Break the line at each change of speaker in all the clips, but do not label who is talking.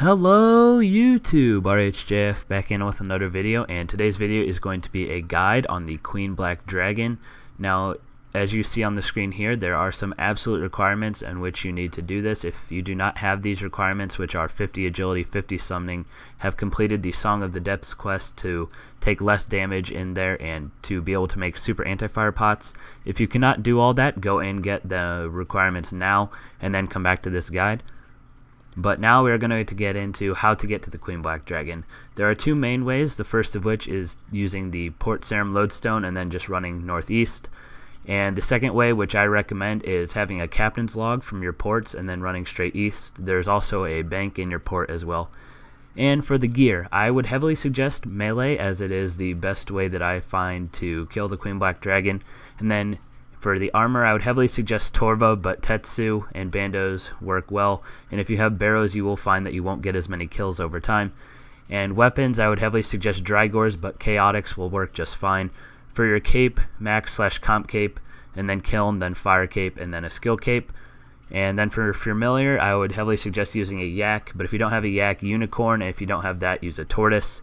Hello YouTube, RHJF back in with another video, and today's video is going to be a guide on the Queen Black Dragon. Now, as you see on the screen here, there are some absolute requirements in which you need to do this. If you do not have these requirements, which are 50 agility, 50 summoning, have completed the Song of the Depths quest to take less damage in there and to be able to make super anti-fire pots. If you cannot do all that, go and get the requirements now and then come back to this guide. But now we're going to get into how to get to the Queen Black Dragon. There are two main ways, the first of which is using the Port Sarim Lodestone and then just running northeast. And the second way, which I recommend, is having a captain's log from your ports and then running straight east. There's also a bank in your port as well. And for the gear, I would heavily suggest melee, as it is the best way that I find to kill the Queen Black Dragon. And then for the armor, I would heavily suggest Torva, but Tetsu and Bandos work well. And if you have Barrows, you will find that you won't get as many kills over time. And weapons, I would heavily suggest Drygores, but Chaotix will work just fine. For your cape, Max/Comp Cape, and then Kiln, then Fire Cape, and then a Skill Cape. And then for Familiar, I would heavily suggest using a Yak, but if you don't have a Yak, Unicorn. If you don't have that, use a Tortoise.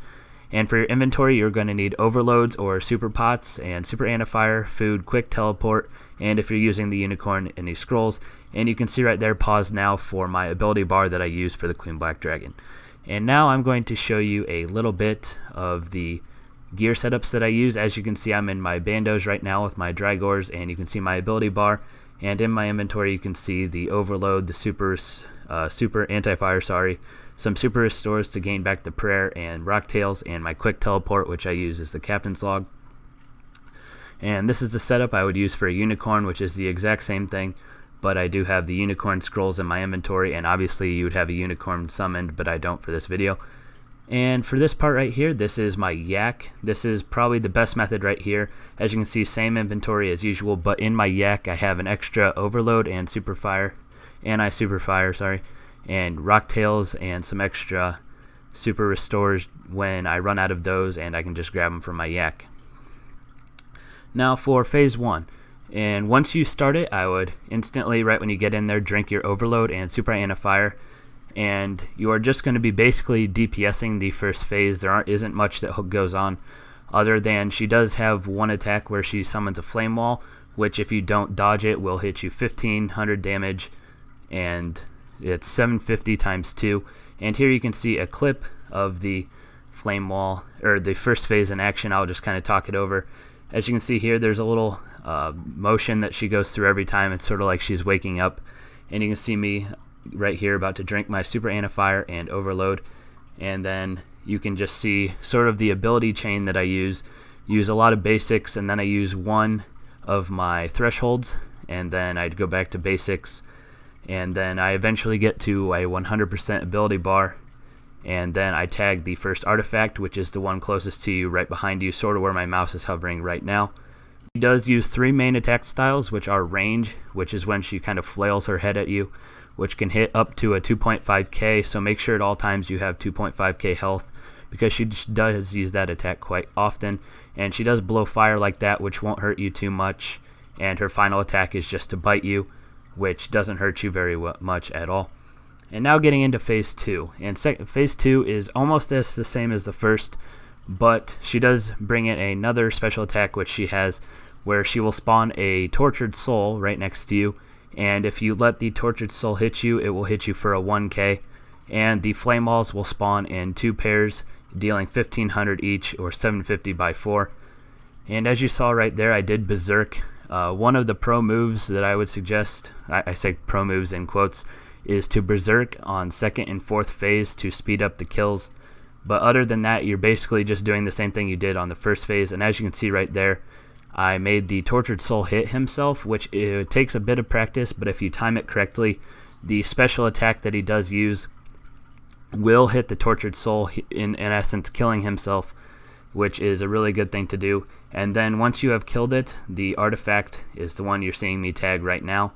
And for your inventory, you're going to need overloads or super pots and super anti-fire, food, quick teleport, and if you're using the unicorn, any scrolls. And you can see right there, pause now, for my ability bar that I use for the Queen Black Dragon. And now I'm going to show you a little bit of the gear setups that I use. As you can see, I'm in my Bandos right now with my Drygores, and you can see my ability bar. And in my inventory, you can see the overload, the super anti-fire, some super restores to gain back the prayer and rocktails, and my quick teleport, which I use as the captain's log. And this is the setup I would use for a unicorn, which is the exact same thing, but I do have the unicorn scrolls in my inventory, and obviously you would have a unicorn summoned, but I don't for this video. And for this part right here, this is my Yak. This is probably the best method right here. As you can see, same inventory as usual, but in my Yak I have an extra overload and super fire, and rocktails and some extra super restores when I run out of those, and I can just grab them from my Yak. Now for phase 1, and once you start it, I would instantly, right when you get in there, drink your overload and super anti-fire, and you are just going to be basically DPSing the first phase. There isn't much that goes on, other than she does have one attack where she summons a flame wall, which if you don't dodge it will hit you 1500 damage, and it's 750 times 2. And here you can see a clip of the flame wall, or the first phase in action. I'll just kind of talk it over. As you can see here, there's a little motion that she goes through every time. It's sort of like she's waking up, and you can see me right here about to drink my super anti-fire and overload. And then you can just see sort of the ability chain that I use a lot of basics, and then I use one of my thresholds, and then I'd go back to basics, and then I eventually get to a 100% ability bar, and then I tag the first artifact, which is the one closest to you, right behind you, sort of where my mouse is hovering right now. She does use 3 main attack styles, which are range, which is when she kind of flails her head at you, which can hit up to a 2.5k, so make sure at all times you have 2.5k health, because she does use that attack quite often. And she does blow fire like that, which won't hurt you too much, and her final attack is just to bite you, which doesn't hurt you very much at all. And now getting into phase 2, and phase 2 is almost the same as the first, but she does bring in another special attack, which she has, where she will spawn a tortured soul right next to you, and if you let the tortured soul hit you, it will hit you for a 1k, and the flame walls will spawn in 2 pairs, dealing 1500 each, or 750 by 4. And as you saw right there, I did Berserk. One of the pro moves that I would suggest, I say pro moves in quotes, is to Berserk on 2nd and 4th phase to speed up the kills. But other than that, you're basically just doing the same thing you did on the first phase. And as you can see right there, I made the Tortured Soul hit himself, which it takes a bit of practice, but if you time it correctly, the special attack that he does use will hit the Tortured Soul, in essence killing himself, which is a really good thing to do. And then once you have killed it, the artifact is the one you're seeing me tag right now.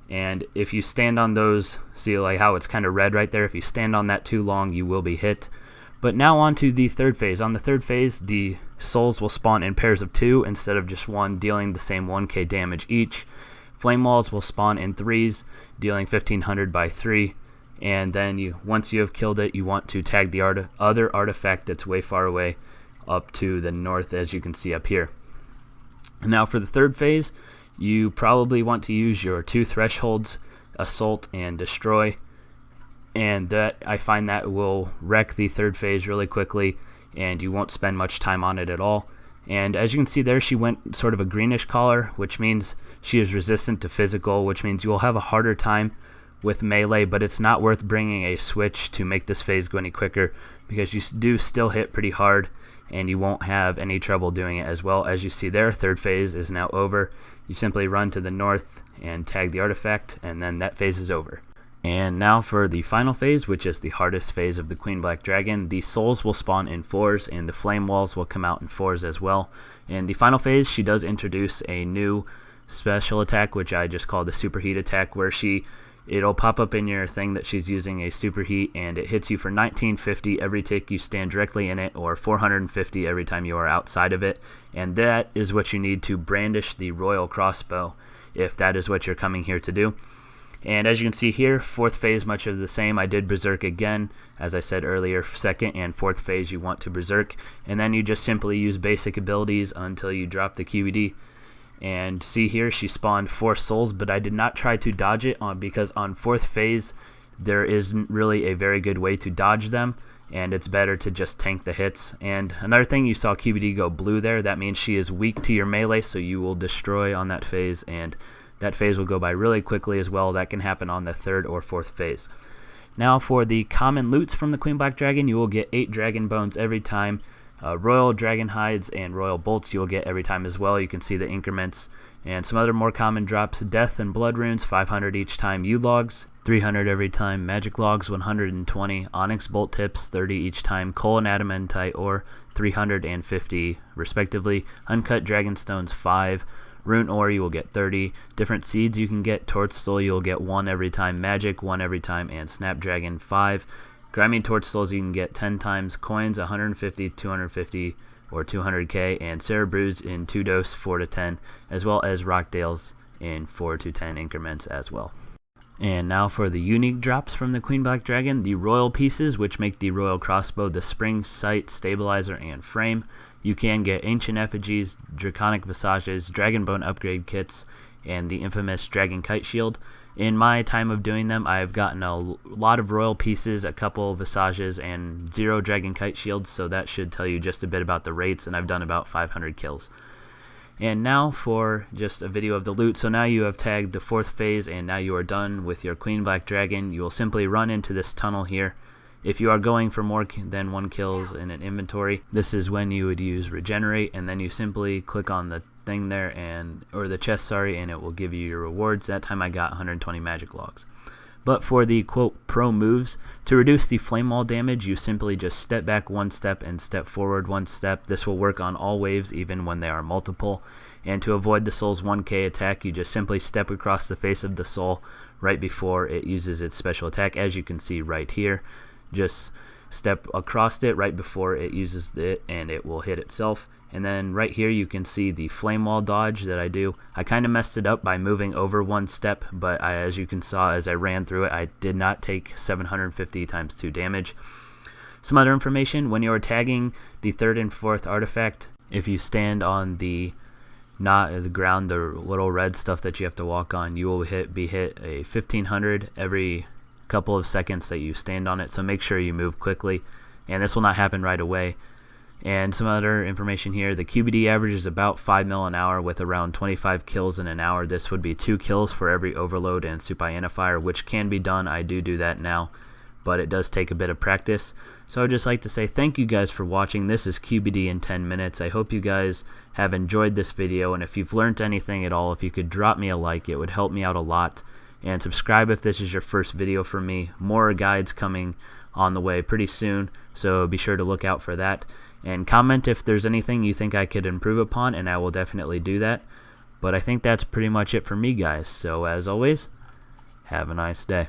And if you stand on those, see like how it's kind of red right there, if you stand on that too long, you will be hit. But now on to the third phase. On the third phase, the souls will spawn in pairs of 2 instead of just 1, dealing the same 1k damage each. Flame walls will spawn in 3s, dealing 1500 by 3. and then once you have killed it, you want to tag the other artifact that's way far away up to the north, as you can see up here. Now for the third phase, you probably want to use your 2 thresholds, Assault and Destroy, and that I find that will wreck the third phase really quickly, and you won't spend much time on it at all. And as you can see there, she went sort of a greenish color, which means she is resistant to physical, which means you will have a harder time with melee, but it's not worth bringing a switch to make this phase go any quicker, because you do still hit pretty hard and you won't have any trouble doing it as well. As you see there, third phase is now over. You simply run to the north and tag the artifact, and then that phase is over. And now for the final phase, which is the hardest phase of the Queen Black Dragon. The souls will spawn in 4s, and the flame walls will come out in 4s as well. In the final phase, she does introduce a new special attack, which I just call the Superheat attack, where it'll pop up in your thing that she's using a Superheat, and it hits you for 1950 every tick you stand directly in it, or 450 every time you are outside of it. And that is what you need to brandish the Royal Crossbow, if that is what you're coming here to do. And as you can see here, fourth phase, much of the same. I did Berserk again. As I said earlier, second and fourth phase you want to Berserk, and then you just simply use basic abilities until you drop the QED. And see here, she spawned 4 souls, but I did not try to dodge it because on fourth phase there isn't really a very good way to dodge them, and it's better to just tank the hits. And another thing, you saw QBD go blue there. That means she is weak to your melee, so you will destroy on that phase, and that phase will go by really quickly as well. That can happen on the third or fourth phase. Now for the common loots from the Queen Black Dragon, you will get 8 dragon bones every time. Royal dragon hides and royal bolts you will get every time as well. You can see the increments. And some other more common drops: death and blood runes, 500 each time. U-logs, 300 every time. Magic logs, 120. Onyx bolt tips, 30 each time. Coal and adamantite ore, 350 respectively. Uncut dragon stones, 5. Rune ore you will get 30. Different seeds you can get: torch soul you'll get 1 every time. Magic 1 every time. And snapdragon 5. Grimy torch souls you can get 10 times. Coins 150, 250, or 200k, and Cerebrews in 2 dose 4 to 10, as well as Rockdales in 4 to 10 increments as well. And now for the unique drops from the Queen Black Dragon: the royal pieces, which make the royal crossbow, the spring, sight, stabilizer, and frame. You can get ancient effigies, draconic visages, dragon bone upgrade kits, and the infamous dragon kite shield. In my time of doing them, I've gotten a lot of royal pieces, a couple visages, and 0 dragon kite shields, so that should tell you just a bit about the rates, and I've done about 500 kills. And now for just a video of the loot. So now you have tagged the fourth phase, and now you are done with your Queen Black Dragon. You will simply run into this tunnel here. If you are going for more than 1 kills in an inventory, this is when you would use regenerate, and then you simply click on the thing there, or the chest, sorry, and it will give you your rewards. That time I got 120 magic logs. But for the quote pro moves, to reduce the flame wall damage, you simply just step back 1 step and step forward 1 step. This will work on all waves, even when they are multiple. And to avoid the soul's 1k attack, you just simply step across the face of the soul right before it uses its special attack, as you can see right here. Just step across it right before it uses it, and it will hit itself. And then right here you can see the flame wall dodge that I do. I kind of messed it up by moving over 1 step, but as you can saw as I ran through it, I did not take 750 times 2 damage. Some other information: when you are tagging the third and fourth artifact, if you stand on the ground, the little red stuff that you have to walk on, you will be hit a 1500 every couple of seconds that you stand on it, so make sure you move quickly, and this will not happen right away. And some other information here: the QBD average is about 5 mil an hour, with around 25 kills in an hour. This would be 2 kills for every overload and Supienifier, which can be done. I do that now, but it does take a bit of practice. So I'd just like to say thank you guys for watching. This is QBD in 10 minutes. I hope you guys have enjoyed this video, and if you've learned anything at all, if you could drop me a like, it would help me out a lot. And subscribe if this is your first video from me. More guides coming on the way pretty soon, so be sure to look out for that. And comment if there's anything you think I could improve upon, and I will definitely do that. But I think that's pretty much it for me, guys. So as always, have a nice day.